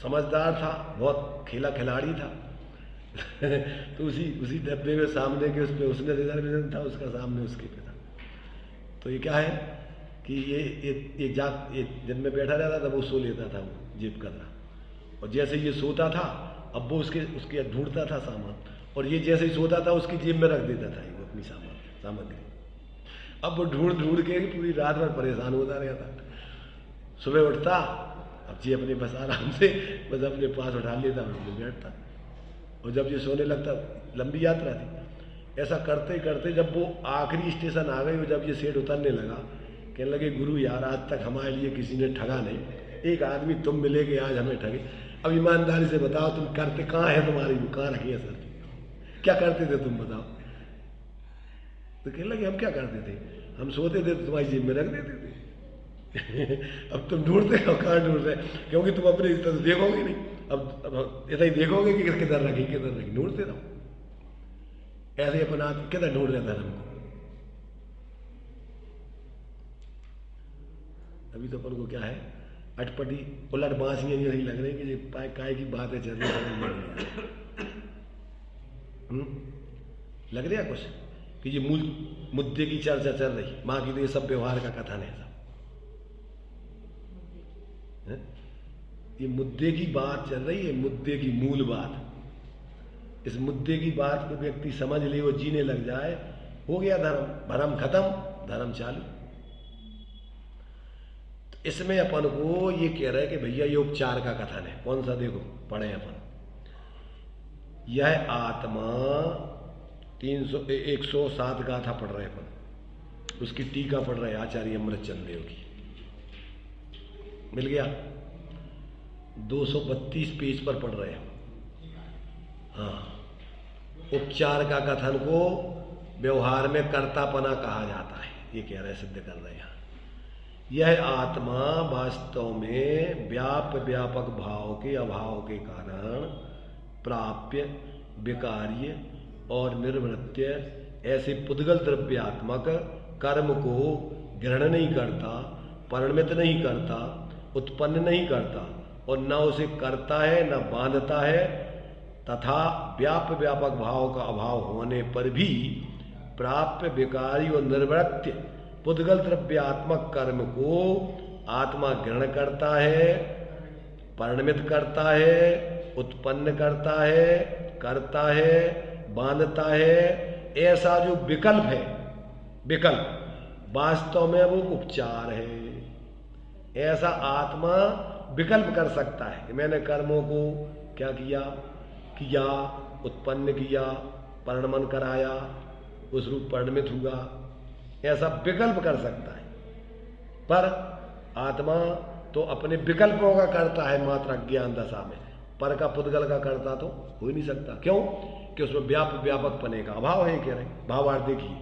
समझदार था, बहुत खेला खिलाड़ी था। तो उसी डब्बे में सामने के उसमें उसने रिजर्वेशन था, उसका सामने उसके पे था। तो ये क्या है कि ये दिन में बैठा रहता था, वो सो लेता था वो जेब कतरा। और जैसे ये सोता था, अब वो उसके ढूंढता था सामान, और ये जैसे ही सोता था उसकी जेब में रख देता था वो अपनी सामग्री। अब वो ढूंढ के पूरी रात भर परेशान होता रहता। सुबह उठता, अब जी अपने बस आराम से बस अपने पास उठा लेता, उसमें बैठता। और जब ये सोने लगता, लंबी यात्रा थी, ऐसा करते करते जब वो आखिरी स्टेशन आ गई, और जब ये सेठ उतरने लगा, कहने लगे गुरु यार, आज तक हमारे लिए किसी ने ठगा नहीं, एक आदमी तुम मिले कि आज हमें ठगे। अब ईमानदारी से बताओ, तुम करते कहाँ है? तुम्हारी कहाँ रखी है सर? क्या करते थे तुम बताओ? तो कहने लगे हम क्या करते थे, हम सोते थे तो तुम्हारी जेब में रख देते थे। अब तुम ढूंढते हो, कहाँ ढूंढ रहे, क्योंकि तुम अपने तो देखोगे नहीं, अब ऐसा ही देखोगे कि किधर रखी ढूंढते रहो। ऐसे ही अपना किधर ढूंढ रहे धर्म को। अभी तो अपन को क्या है, अटपटी उलट बांसियां ये नहीं लग रही कि ये काय की बात है चल रही लग रहा कुछ कि ये मूल मुद्दे की चर्चा चल रही, माँ की तो ये सब व्यवहार का कथन है सब। ये मुद्दे की बात चल रही है, मुद्दे की मूल बात। इस मुद्दे की बात को व्यक्ति समझ ले, वो जीने लग जाए, हो गया धर्म, भरम खत्म, धर्म चालू। तो इसमें अपन को ये कह रहे हैं कि भैया ये उपचार का कथन है। कौन सा, देखो पढ़े अपन, यह आत्मा 107 गाथा पढ़ रहे अपन, उसकी टीका पढ़ रहे आचार्य अमृतचंद देव की, मिल गया 232 पेज पर पढ़ रहे हैं। हाँ, उपचार का कथन को व्यवहार में कर्तापना कहा जाता है, ये कह रहे, सिद्ध कर रहे हैं। यह आत्मा वास्तव में व्यापक भाव के अभाव के कारण प्राप्य, विकार्य और निर्वृत्य ऐसे पुद्गल द्रव्यात्मक कर्म को ग्रहण नहीं करता, परिणमित नहीं करता, उत्पन्न नहीं करता, और न उसे करता है न बांधता है, तथा व्यापक भाव का अभाव होने पर भी प्राप्य, विकारी और निर्वृत्य पुद्गल द्रव्यात्मक कर्म को आत्मा ग्रहण करता है, परिणमित करता है, उत्पन्न करता है, बांधता है। ऐसा जो विकल्प है, विकल्प वास्तव में वो उपचार है। ऐसा आत्मा विकल्प कर सकता है कि मैंने कर्मों को क्या किया, उत्पन्न किया, परिणमन कराया, उस रूप परिणमित हुआ, ऐसा विकल्प कर सकता है। पर आत्मा तो अपने विकल्पों का करता है मात्र अज्ञान दशा में, पर का पुद्गल का करता तो हो ही नहीं सकता। क्यों कि उसमें व्यापक पने का अभाव है। कह रहे भावार्थ देखिए,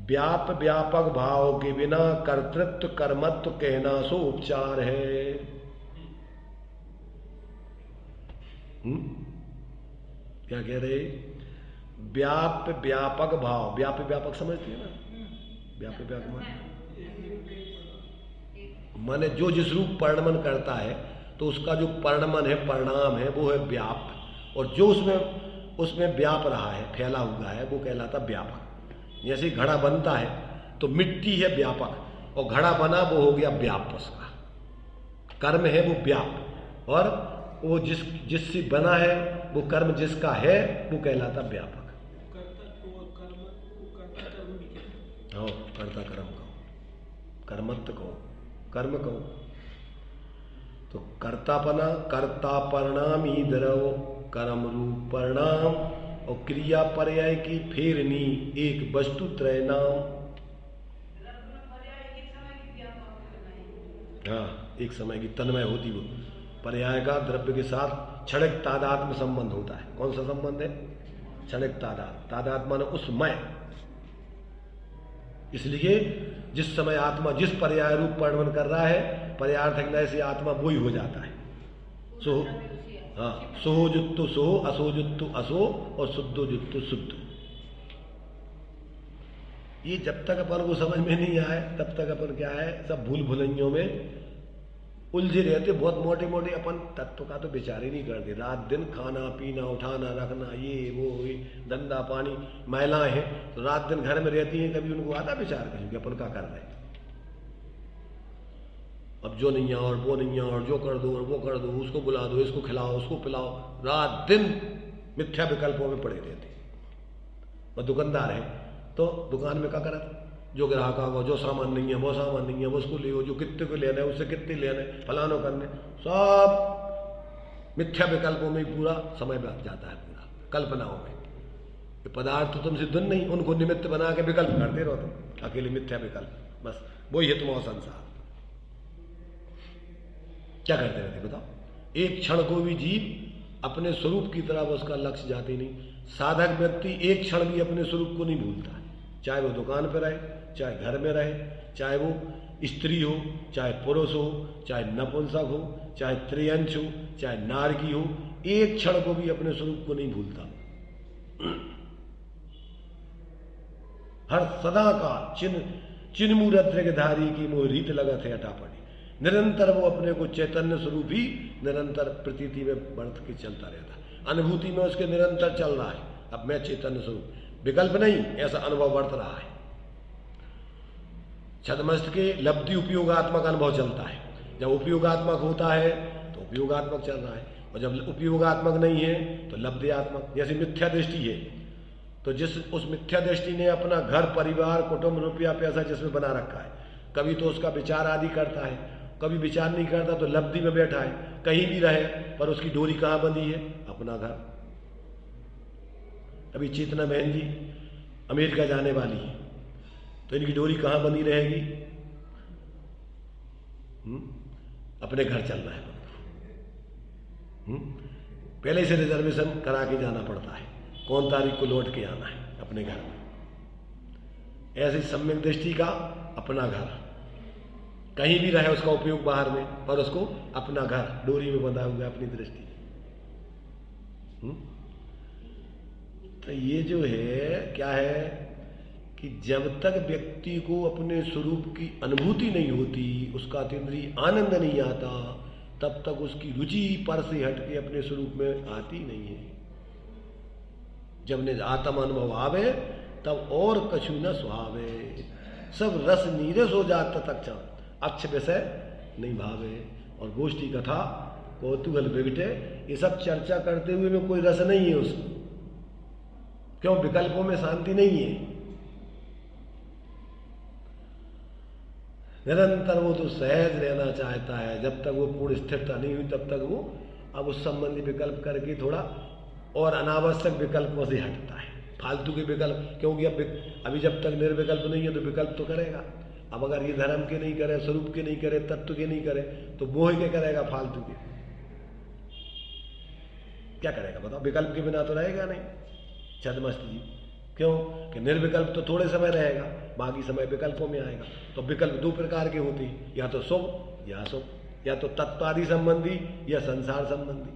व्यापक भाव के बिना कर्तृत्व कर्मत्व कहना सो उपचार है। क्या कह रहे, व्यापक भाव, व्यापक समझते हैं ना, व्यापक माने जो जिस रूप परिणमन करता है तो उसका जो परिणमन है, परिणाम है, वो है व्याप, और जो उसमें व्याप रहा है, फैला हुआ है, वो कहलाता व्यापक। जैसे घड़ा बनता है तो मिट्टी है व्यापक, और घड़ा बना वो हो गया व्याप, उसका कर्म है वो व्याप, और वो जिससे बना है वो कर्म जिसका है वो कहलाता व्यापक। हाँ, कर्ता कर्म कहो, कर्मत्व कहो, कर्म कहो। तो कर्तापना, कर्ता परिणाम ही द्रव, कर्म रूप परिणाम, और क्रिया पर्याय की फेरनी एक वस्तु त्रय नाम। हाँ, एक समय की तन्मय होती वो, पर्याय का द्रव्य के साथ क्षणिक तादात्म्य संबंध होता है। कौन सा संबंध है? क्षणिक तादात्म्य माने उसमय। इसलिए जिस समय आत्मा जिस पर्याय रूप परिणमन कर रहा है, पर्यार्थक से आत्मा वो ही हो जाता है। सो हाँ, सोहो जुत्तु सोहो, असो जुत्तु असो, और शुद्धो जुत्तु शुद्ध। ये जब तक अपन को समझ में नहीं आए तब तक अपन क्या है, सब भूल भुलैयों में उलझे रहते। बहुत मोटे मोटे अपन तत्व का तो विचार ही नहीं करते। रात दिन खाना पीना, उठाना रखना, ये वो धंधा पानी, महिलाएं हैं तो रात दिन घर में रहती हैं, कभी उनको आता विचार कहीं कि अपन क्या कर रहे हैं। अब जो नहीं है और वो नहीं है, और जो कर दो और वो कर दो, उसको बुला दो, इसको खिलाओ, उसको पिलाओ, रात दिन मिथ्या विकल्पों में पड़े रहते। और दुकानदार है तो दुकान में क्या करा, जो ग्राहक आगा, जो सामान नहीं है वो सामान नहीं है, वो उसको ले, जो कितने को लेना है उससे कितने लेना है, फलानो करने, सब मिथ्या विकल्पों में पूरा समय बैठ जाता है, पूरा कल्पनाओं में। ये पदार्थ तो तुमसे धुन नहीं, उनको निमित्त बना के विकल्प करते रहो तुम, अकेले मिथ्या विकल्प, बस वही है तुम्हारा संसार। क्या करते रहते बताओ? एक क्षण को भी जीव अपने स्वरूप की तरफ उसका लक्ष्य जाते नहीं। साधक व्यक्ति एक क्षण भी अपने स्वरूप को नहीं भूलता है, चाहे वो दुकान पर रहे, चाहे घर में रहे, चाहे वो स्त्री हो, चाहे पुरुष हो, चाहे नपुंसक हो, चाहे त्रियंश हो, चाहे नारकी हो, एक क्षण को भी अपने स्वरूप को नहीं भूलता। हर सदा का चिन्ह मूरद्र के धारी की मोह रीत लगत है अटा पड़ी। निरंतर वो अपने को चैतन्य स्वरूप ही निरंतर प्रतीति में बढ़ के चलता रहता है, अनुभूति में उसके निरंतर चल रहा है। अब मैं चैतन्य स्वरूप, विकल्प नहीं, ऐसा अनुभव बढ़ रहा है। छदमस्त के लब्धि उपयोगात्मक अनुभव चलता है। जब उपयोगात्मक होता है तो उपयोगात्मक चल रहा है, और जब उपयोगात्मक नहीं है तो लब्ध्यात्मक। जैसे मिथ्या दृष्टि है तो उस मिथ्या दृष्टि ने अपना घर, परिवार, कुटुंब, रुपया, पैसा जिसमें बना रखा है, कभी तो उसका विचार आदि करता है, कभी विचार नहीं करता तो लब्धि में बैठा है, कहीं भी रहे पर उसकी डोरी कहाँ बंधी है? अपना घर। अभी चेतना बहन जी अमेरिका जाने वाली है तो इनकी डोरी कहाँ बंधी रहेगी? अपने घर चलना है। पहले से रिजर्वेशन करा के जाना पड़ता है, कौन तारीख को लौट के आना है अपने घर में। ऐसी सम्यक दृष्टि का अपना घर, कहीं भी रहे उसका उपयोग बाहर में, पर उसको अपना घर डोरी में बंधा हुआ अपनी दृष्टि। तो ये जो है क्या है कि जब तक व्यक्ति को अपने स्वरूप की अनुभूति नहीं होती, उसका अतीन्द्रिय आनंद नहीं आता, तब तक उसकी रुचि पर से हटके अपने स्वरूप में आती नहीं है। जब ने आत्म अनुभव आवे तब और कछु न सुहावे, सब रस नीरस हो जाता तक अच्छ विषय नहीं भावे। और गोष्ठी कथा, कौतूहल बिगटे, ये सब चर्चा करते हुए में कोई रस नहीं है उसको। क्यों? विकल्पों में शांति नहीं है। निरंतर वो तो सहज रहना चाहता है। जब तक वो पूर्ण स्थिरता नहीं हुई तब तक वो अब उस संबंधी विकल्प करके थोड़ा और अनावश्यक विकल्पों से हटता है, फालतू के विकल्प। क्योंकि अभी जब तक निर्विकल्प नहीं है तो विकल्प तो करेगा। अब अगर ये धर्म के नहीं करे, स्वरूप के नहीं करे, तत्व के नहीं करे तो मोह के करेगा, फालतू के क्या करेगा बताओ? विकल्प के बिना तो रहेगा नहीं छदमस्त जी। क्यों? कि निर्विकल्प तो थोड़े समय रहेगा, बाकी समय विकल्पों में आएगा। तो विकल्प दो प्रकार के होते हैं, या तो शुभ या अशुभ, या तो तत्वादि संबंधी या संसार संबंधी।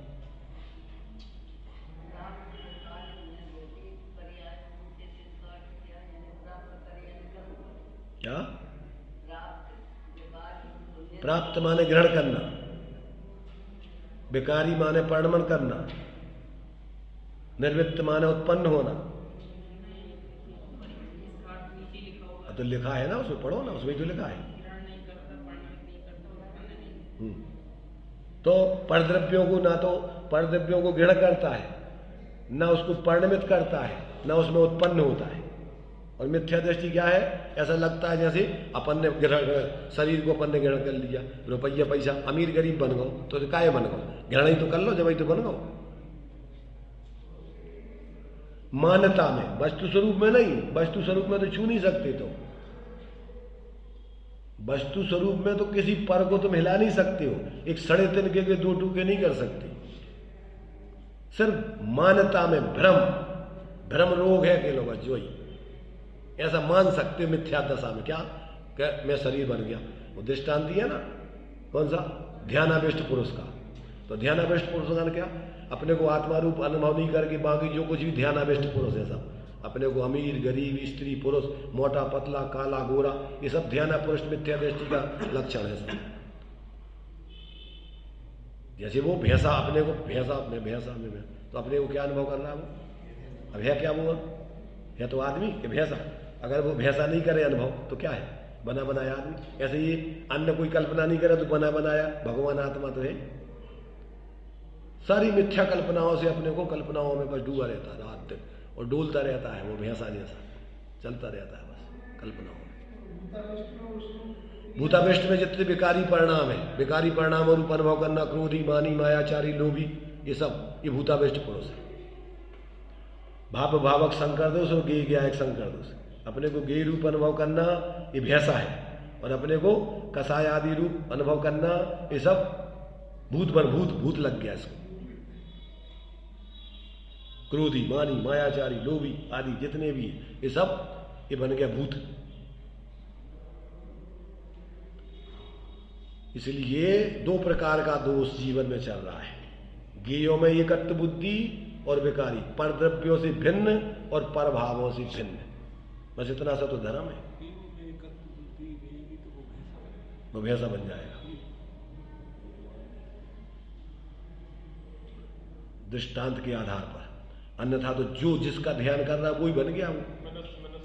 क्या? प्राप्त माने ग्रहण करना, विकारी माने परिणमन करना, निर्वित्त माने उत्पन्न होना। तो लिखा है ना, उसमें पढ़ो ना, उसमें जो लिखा है। तो परद्रव्यों को ना तो परद्रव्यों को ग्रहण करता है, ना उसको परिणमित करता है, ना उसमें उत्पन्न होता है। और मिथ्या दृष्टि क्या है? ऐसा लगता है जैसे अपन ने ग्रहण, शरीर को अपन ने ग्रहण कर लिया, रुपया पैसा, अमीर गरीब बन गो तो काहे बन गो? ग्रहण ही तो कर लो, जब ही तो बन गो। मान्यता में, वस्तु स्वरूप में नहीं। वस्तु स्वरूप में तो छू नहीं सकते। तो वस्तु स्वरूप में तो किसी पर को तुम हिला नहीं सकते हो, एक सड़े तिनके के दो टूके नहीं कर सकते। सिर्फ मान्यता में भ्रम रोग है के लोग जो ही ऐसा मान सकते हो मिथ्या दशा में। क्या? मैं शरीर बन गया। वो दृष्टांत दिया ना, कौन सा? ध्यानाविष्ट पुरुष का। तो ध्यानाविष्ट पुरुष का क्या? अपने को आत्मा रूप अनुभव नहीं करके बाकी जो कुछ भी ध्यानाविष्ट पुरुष है सब, अपने को अमीर गरीब स्त्री पुरुष मोटा पतला काला गोरा, ये सब ध्याना पुरुष मिथ्या दृष्टि का लक्षण है सब। जैसे वो भैंसा, अपने को भैंसा में तो अपने को क्या अनुभव कर रहा है वो? अब है क्या वो? है तो आदमी कि भैंसा? अगर वो भैंसा नहीं करे अनुभव तो क्या है? बना बनाया आदमी। ऐसे ही अन्य कोई कल्पना नहीं करे तो बना बनाया भगवान आत्मा तो है। सारी मिथ्या कल्पनाओं से अपने को कल्पनाओं में बस डूबा रहता है रात दिन, और डोलता रहता है वो भैंसा जैसा, चलता रहता है बस कल्पनाओं में। भूताविष्ट में जितने विकारी परिणाम है, विकारी परिणाम रूप अनुभव करना, क्रोधी मानी मायाचारी लोभी, ये सब ये भूताविष्ट पुरुष है। भावक संकर दोष और गेय ज्ञायक संकर दोष। अपने को गेय रूप अनुभव करना ये भैंसा है, और अपने को कसाय आदि रूप अनुभव करना ये सब भूत लग गया इसको। क्रोधी मानी मायाचारी लोभी आदि जितने भी ये सब ये बन गया भूत। इसलिए दो प्रकार का दोष जीवन में चल रहा है, ज्ञेयों में एकत्व बुद्धि और विकारी, परद्रव्यों से भिन्न और परभावों से भिन्न। बस इतना सा तो धर्म है, वो भैंसा बन जाएगा। दृष्टांत के आधार पर, अन्यथा तो जो जिसका ध्यान कर रहा है वही बन गया, वो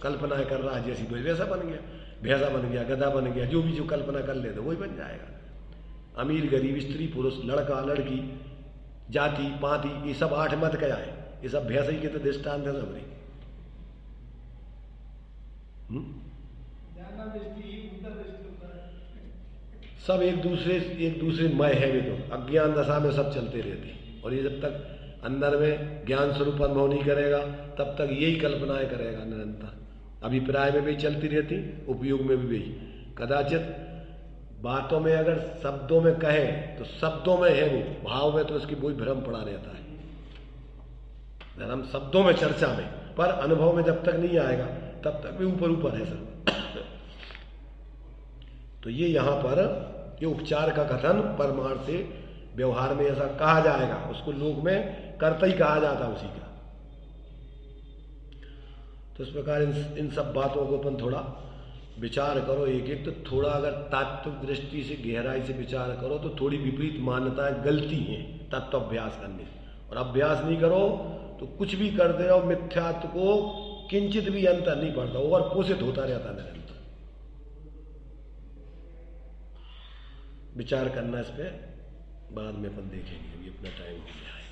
कल्पनाएं कर रहा है जैसी कोई वैसा बन गया, भैंसा बन गया, गधा बन गया, जो भी जो कल्पना कर ले तो वही बन जाएगा। अमीर गरीब, स्त्री पुरुष, लड़का लड़की, जाति पाति, ये सब 8 मत क्या है, ये सब भैंसा ही के तो दृष्टांत है सब। सब एक दूसरे मय है, वे तो अज्ञान दशा में सब चलते रहते हैं। और ये जब तक अंदर में ज्ञान स्वरूप अनुभव नहीं करेगा तब तक यही कल्पनाएं करेगा निरंतर। अभिप्राय में भी चलती रहती, उपयोग में भी वही। कदाचित बातों में अगर शब्दों में कहे तो शब्दों में है वो, भाव में तो उसकी वही भ्रम पड़ा रहता है। धर्म शब्दों में चर्चा में, पर अनुभव में जब तक नहीं आएगा तब तक भी ऊपर ऊपर है सब। तो ये यहाँ पर ये उपचार का कथन परमार्थ से व्यवहार में ऐसा कहा जाएगा, उसको लोक में कर्ता ही कहा जाता उसी का। तो इस प्रकार इन सब बातों को अपन थोड़ा विचार करो एक एक। तो थोड़ा अगर तात्विक दृष्टि से गहराई से विचार करो तो थोड़ी विपरीत मान्यताएं गलती हैं तत्व अभ्यास करने से। और अभ्यास नहीं करो तो कुछ भी करते रहो, मिथ्यात्व को किंचित भी अंतर नहीं पड़ता, और पोषित होता रहता निरंतर। विचार करना इस पे, बाद में अपन देखेंगे, अभी अपना टाइम हो गया है।